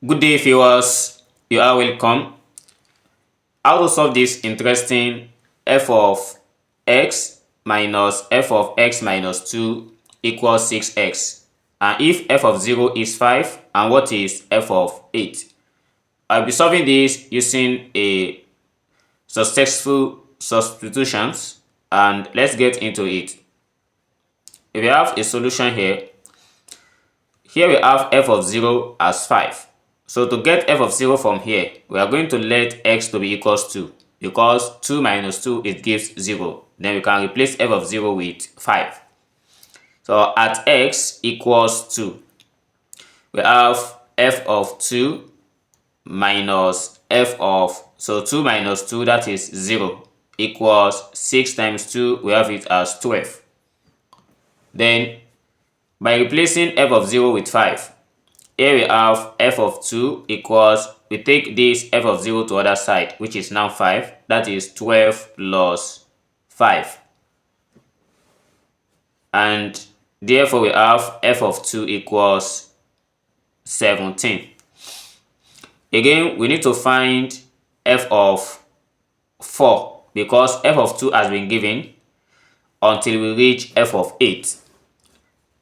Good day, viewers. You are welcome. How to solve this interesting f of x minus f of x minus 2 equals 6x. And if f of 0 is 5, and what is f of 8? I'll be solving this using a successful substitutions, and let's get into it. If we have a solution here we have f of 0 as 5. So to get f of 0 from here, we are going to let x to be equals 2, because 2 minus 2 it gives 0. Then we can replace f of 0 with 5. So at x equals 2, we have f of 2 minus f of, so 2 minus 2, that is 0, equals 6 times 2, we have it as 12. Then by replacing f of 0 with 5, here we have f of 2 equals, we take this f of 0 to other side, which is now 5, that is 12 plus 5. And therefore we have f of 2 equals 17. Again, we need to find f of 4, because f of 2 has been given until we reach f of 8.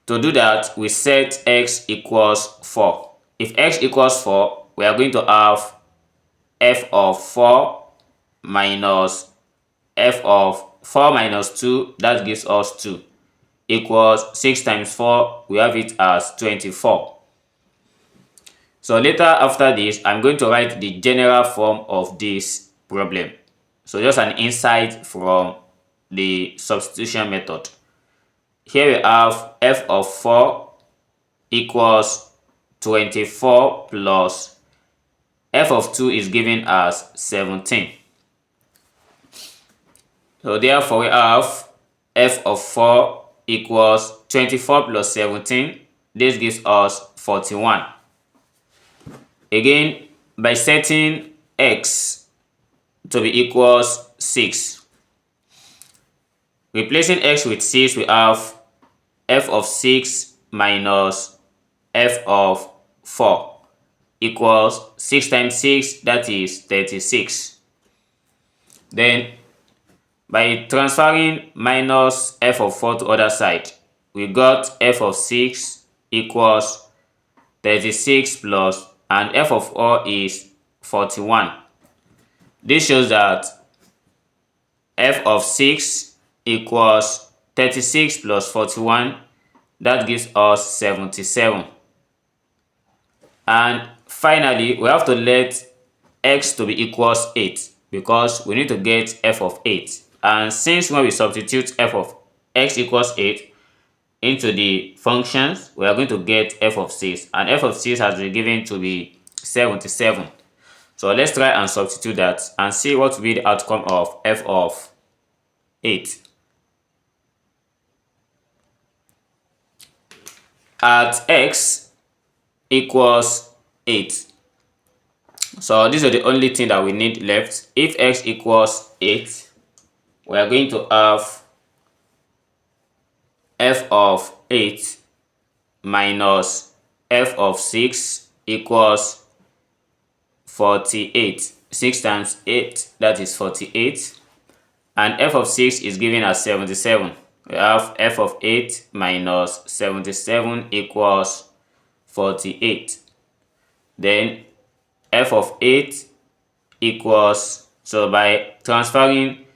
To do that, we set x equals 4. If x equals 4, we are going to have f of 4 minus f of 4 minus 2, that gives us 2, equals 6 times 4, we have it as 24. So later after this, I'm going to write the general form of this problem. So just an insight from the substitution method. Here we have f of 4 equals 24 plus f of 2 is given as 17. So therefore we have f of 4 equals 24 plus 17. This gives us 41. Again, by setting x to be equals 6, replacing x with 6, we have f of 6 minus f of 4 equals 6 times 6, that is 36. Then by transferring minus f of 4 to other side, we got f of 6 equals 36 plus, and f of 4 is 41. This shows that f of 6 equals 36 plus 41, that gives us 77. And finally, we have to let x to be equals 8, because we need to get f of 8. And since when we substitute f of x equals 8 into the functions, we are going to get f of 6, and f of 6 has been given to be 77. So let's try and substitute that and see what will be the outcome of f of 8. At x equals 8. So these are the only thing that we need left. If x equals 8, we are going to have f of 8 minus f of 6 equals 48. 6 times 8, that is 48. And f of 6 is given as 77. We have f of 8 minus 77 equals 48. Then f of 8 equals, so by transferring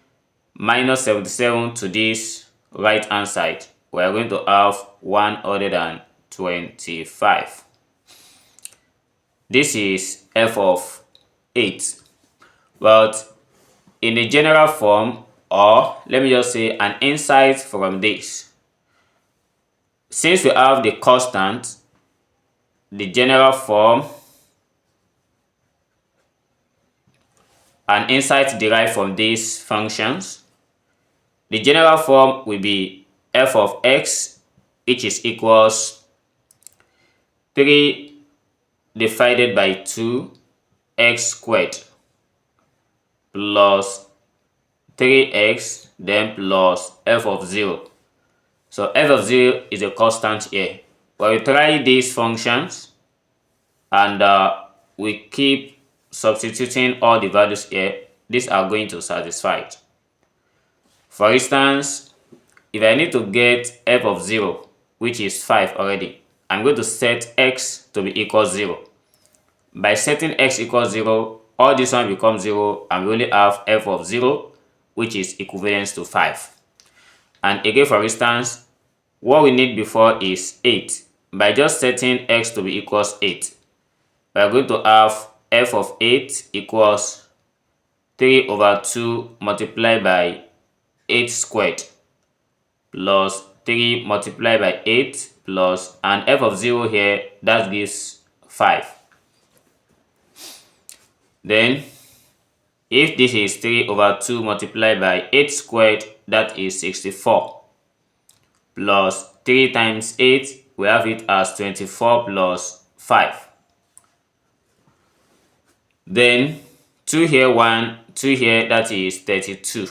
minus 77 to this right hand side, we are going to have 125. This is f of 8. But in a general form, or let me just say an insight from this, since we have the constant, the general form, an insight derived from these functions, the general form will be f of x, which is equals 3 divided by 2 x squared plus 3x, then plus f of 0. So f of 0 is a constant here. But we try these functions, and we keep substituting all the values here, these are going to satisfy it. For instance, if I need to get f of 0, which is 5 already, I'm going to set x to be equal 0. By setting x equals 0, all this one becomes 0, and we only have f of 0, which is equivalent to 5. And again, for instance, what we need before is 8. By just setting x to be equals 8, we are going to have f of 8 equals 3 over 2 multiplied by 8 squared plus 3 multiplied by 8 plus, and f of 0 here, that gives 5. Then, if this is 3 over 2 multiplied by 8 squared, that is 64. Plus 3 times 8, we have it as 24 plus 5. Then 2 here, 1, 2 here, that is 32.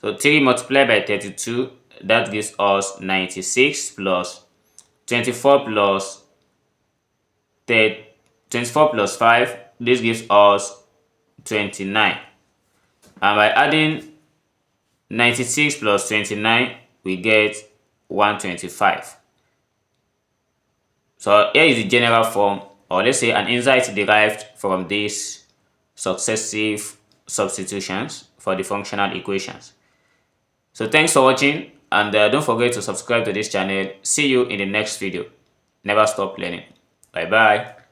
So 3 multiplied by 32, that gives us 96 plus 24 plus 24 plus 5, this gives us 29. And by adding 96 plus 29, we get 125. So here is the general form, or let's say an insight derived from these successive substitutions for the functional equations. So thanks for watching, and don't forget to subscribe to this channel. See you in the next video. Never stop learning. Bye bye.